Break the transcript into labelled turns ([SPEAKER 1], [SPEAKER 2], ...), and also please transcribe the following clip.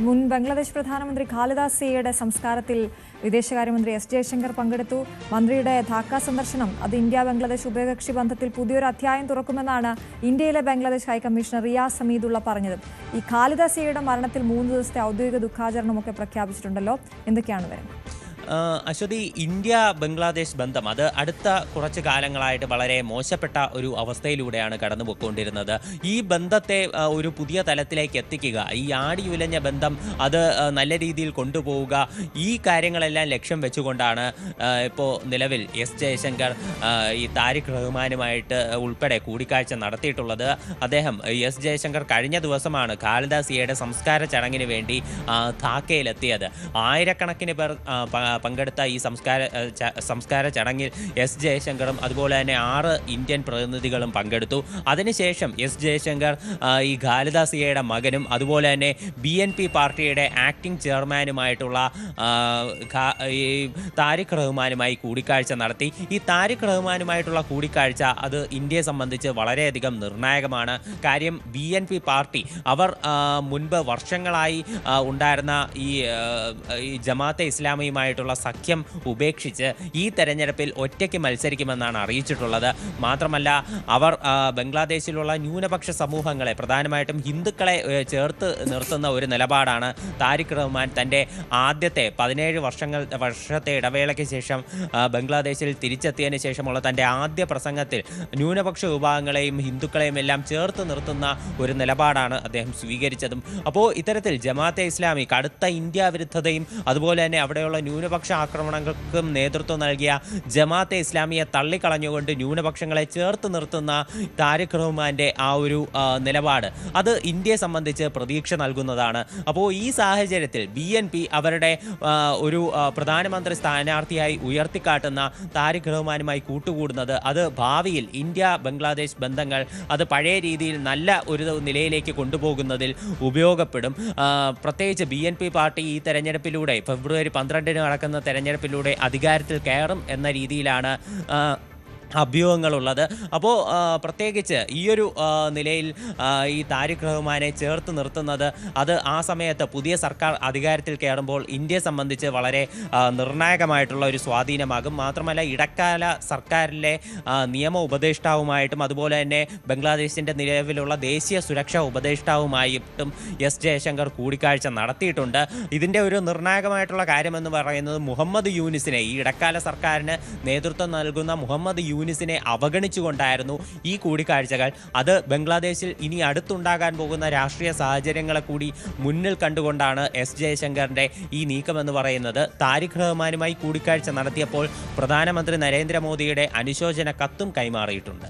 [SPEAKER 1] മുൻ ബംഗ്ലാദേശ് പ്രധാനമന്ത്രി ഖാലിദ സിയയുടെ സംസ്കാരത്തിൽ വിദേശകാര്യമന്ത്രി എസ് ജയശങ്കർ പങ്കെടുത്തു. മന്ത്രിയുടെ ധാക്ക സന്ദർശനം അത് ഇന്ത്യ ബംഗ്ലാദേശ് ഉഭയകക്ഷി ബന്ധത്തിൽ പുതിയൊരു അധ്യായം തുറക്കുമെന്നാണ് ഇന്ത്യയിലെ ബംഗ്ലാദേശ് ഹൈക്കമ്മീഷണർ റിയാസ് സമീദുള്ള പറഞ്ഞത്. ഈ ഖാലിദ സിയയുടെ മരണത്തിൽ 3 ദിവസത്തെ ഔദ്യോഗിക ദുഃഖാചരണമൊക്കെ പ്രഖ്യാപിച്ചിട്ടുണ്ടല്ലോ. എന്തൊക്കെയാണ് വരുന്നത്?
[SPEAKER 2] അശ്വതി, ഇന്ത്യ ബംഗ്ലാദേശ് ബന്ധം അത് അടുത്ത കുറച്ച് കാലങ്ങളായിട്ട് വളരെ മോശപ്പെട്ട ഒരു അവസ്ഥയിലൂടെയാണ് കടന്നുപോയിക്കൊണ്ടിരുന്നത്. ഈ ബന്ധത്തെ ഒരു പുതിയ തലത്തിലേക്ക് എത്തിക്കുക, ഈ ആടിയുലഞ്ഞ ബന്ധം അത് നല്ല രീതിയിൽ കൊണ്ടുപോവുക, ഈ കാര്യങ്ങളെല്ലാം ലക്ഷ്യം വെച്ചുകൊണ്ടാണ് ഇപ്പോൾ നിലവിൽ എസ് ജയശങ്കർ ഈ താരിഖ് റഹ്മാനുമായിട്ട് ഉൾപ്പെടെ കൂടിക്കാഴ്ച നടത്തിയിട്ടുള്ളത്. അദ്ദേഹം എസ് ജയശങ്കർ കഴിഞ്ഞ ദിവസമാണ് ഖാലിദ സിയയുടെ സംസ്കാര ചടങ്ങിന് വേണ്ടി ധാക്കയിലെത്തിയത്. ആയിരക്കണക്കിന് പേർ പങ്കെടുത്ത ഈ സംസ്കാര ചടങ്ങിൽ എസ് ജയശങ്കറും അതുപോലെ തന്നെ 6 ഇന്ത്യൻ പ്രതിനിധികളും പങ്കെടുത്തു. അതിനുശേഷം എസ് ജയശങ്കർ ഈ ഖാലിദ സിയയുടെ മകനും അതുപോലെ തന്നെ BNP പാർട്ടിയുടെ ആക്ടിംഗ് ചെയർമാനുമായിട്ടുള്ള ഈ താരിഖ് റഹ്മാനുമായി കൂടിക്കാഴ്ച നടത്തി. ഈ താരിഖ് റഹ്മാനുമായിട്ടുള്ള കൂടിക്കാഴ്ച അത് ഇന്ത്യയെ സംബന്ധിച്ച് വളരെയധികം നിർണായകമാണ്. കാര്യം BNP പാർട്ടി അവർ മുൻപ് വർഷങ്ങളായി ഉണ്ടായിരുന്ന ഈ ജമാഅത്തെ ഇസ്ലാമിയുമായിട്ടുള്ള സഖ്യം ഉപേക്ഷിച്ച് ഈ തെരഞ്ഞെടുപ്പിൽ ഒറ്റയ്ക്ക് മത്സരിക്കുമെന്നാണ് അറിയിച്ചിട്ടുള്ളത്. മാത്രമല്ല, അവർ ബംഗ്ലാദേശിലുള്ള ന്യൂനപക്ഷ സമൂഹങ്ങളെ, പ്രധാനമായിട്ടും ഹിന്ദുക്കളെ ചേർത്ത് നിർത്തുന്ന ഒരു നിലപാടാണ് താരിഖ് റഹ്മാൻ തൻ്റെ ആദ്യത്തെ 17 വർഷത്തെ ഇടവേളയ്ക്ക് ശേഷം ബംഗ്ലാദേശിൽ തിരിച്ചെത്തിയതിന് ശേഷമുള്ള തൻ്റെ ആദ്യ പ്രസംഗത്തിൽ ന്യൂനപക്ഷ വിഭാഗങ്ങളെയും ഹിന്ദുക്കളെയും എല്ലാം ചേർത്ത് നിർത്തുന്ന ഒരു നിലപാടാണ് അദ്ദേഹം സ്വീകരിച്ചതും. അപ്പോൾ ഇത്തരത്തിൽ ജമാഅത്തെ ഇസ്ലാമി കടുത്ത ഇന്ത്യ വിരുദ്ധതയും അതുപോലെ തന്നെ അവിടെയുള്ള ന്യൂനപക്ഷ ആക്രമണങ്ങൾക്കും നേതൃത്വം നൽകിയ ജമാഅത്തെ ഇസ്ലാമിയെ തള്ളിക്കളഞ്ഞുകൊണ്ട് ന്യൂനപക്ഷങ്ങളെ ചേർത്ത് നിർത്തുന്ന താരിഖ് റഹ്മാൻ്റെ ആ ഒരു നിലപാട് അത് ഇന്ത്യയെ സംബന്ധിച്ച് പ്രതീക്ഷ നൽകുന്നതാണ്. അപ്പോൾ ഈ സാഹചര്യത്തിൽ BNP അവരുടെ ഒരു പ്രധാനമന്ത്രി സ്ഥാനാർത്ഥിയായി ഉയർത്തിക്കാട്ടുന്ന താരിഖ് റഹ്മാനുമായി കൂട്ടുകൂടുന്നത് അത് ഭാവിയിൽ ഇന്ത്യ ബംഗ്ലാദേശ് ബന്ധങ്ങൾ അത് പഴയ രീതിയിൽ നല്ല ഒരു നിലയിലേക്ക് കൊണ്ടുപോകുന്നതിൽ ഉപയോഗപ്പെടും. പ്രത്യേകിച്ച് BNP പാർട്ടി ഈ തെരഞ്ഞെടുപ്പിലൂടെ ഫെബ്രുവരി 12 നടക്കുന്ന തെരഞ്ഞെടുപ്പിലൂടെ അധികാരത്തിൽ കയറും എന്ന രീതിയിലാണ് അഭ്യൂഹങ്ങളുള്ളത്. അപ്പോൾ പ്രത്യേകിച്ച് ഈയൊരു നിലയിൽ ഈ താരിഖ് റഹ്മാനെ ചേർത്ത് നിർത്തുന്നത് അത് ആ സമയത്ത് പുതിയ സർക്കാർ അധികാരത്തിൽ കയറുമ്പോൾ ഇന്ത്യയെ സംബന്ധിച്ച് വളരെ നിർണായകമായിട്ടുള്ള ഒരു സ്വാധീനമാകും. മാത്രമല്ല, ഇടക്കാല സർക്കാരിലെ നിയമ ഉപദേഷ്ടാവുമായിട്ടും അതുപോലെ തന്നെ ബംഗ്ലാദേശിൻ്റെ നിലവിലുള്ള ദേശീയ സുരക്ഷാ ഉപദേഷ്ടാവുമായിട്ടും എസ് ജയശങ്കർ കൂടിക്കാഴ്ച നടത്തിയിട്ടുണ്ട്. ഇതിൻ്റെ ഒരു നിർണായകമായിട്ടുള്ള കാര്യമെന്ന് പറയുന്നത് മുഹമ്മദ് യൂനിസിനെ, ഈ ഇടക്കാല സർക്കാരിന് നേതൃത്വം നൽകുന്ന മുഹമ്മദ് യൂനിസിനെ അവഗണിച്ചുകൊണ്ടായിരുന്നു ഈ കൂടിക്കാഴ്ചകൾ. അത് ബംഗ്ലാദേശിൽ ഇനി അടുത്തുണ്ടാകാൻ പോകുന്ന രാഷ്ട്രീയ സാഹചര്യങ്ങളെ കൂടി മുന്നിൽ കണ്ടുകൊണ്ടാണ് എസ് ജയശങ്കറിൻ്റെ ഈ നീക്കമെന്ന് പറയുന്നത്. താരിഖ് റഹ്മാനുമായി കൂടിക്കാഴ്ച നടത്തിയപ്പോൾ പ്രധാനമന്ത്രി നരേന്ദ്രമോദിയുടെ അനുശോചന കത്തും കൈമാറിയിട്ടുണ്ട്.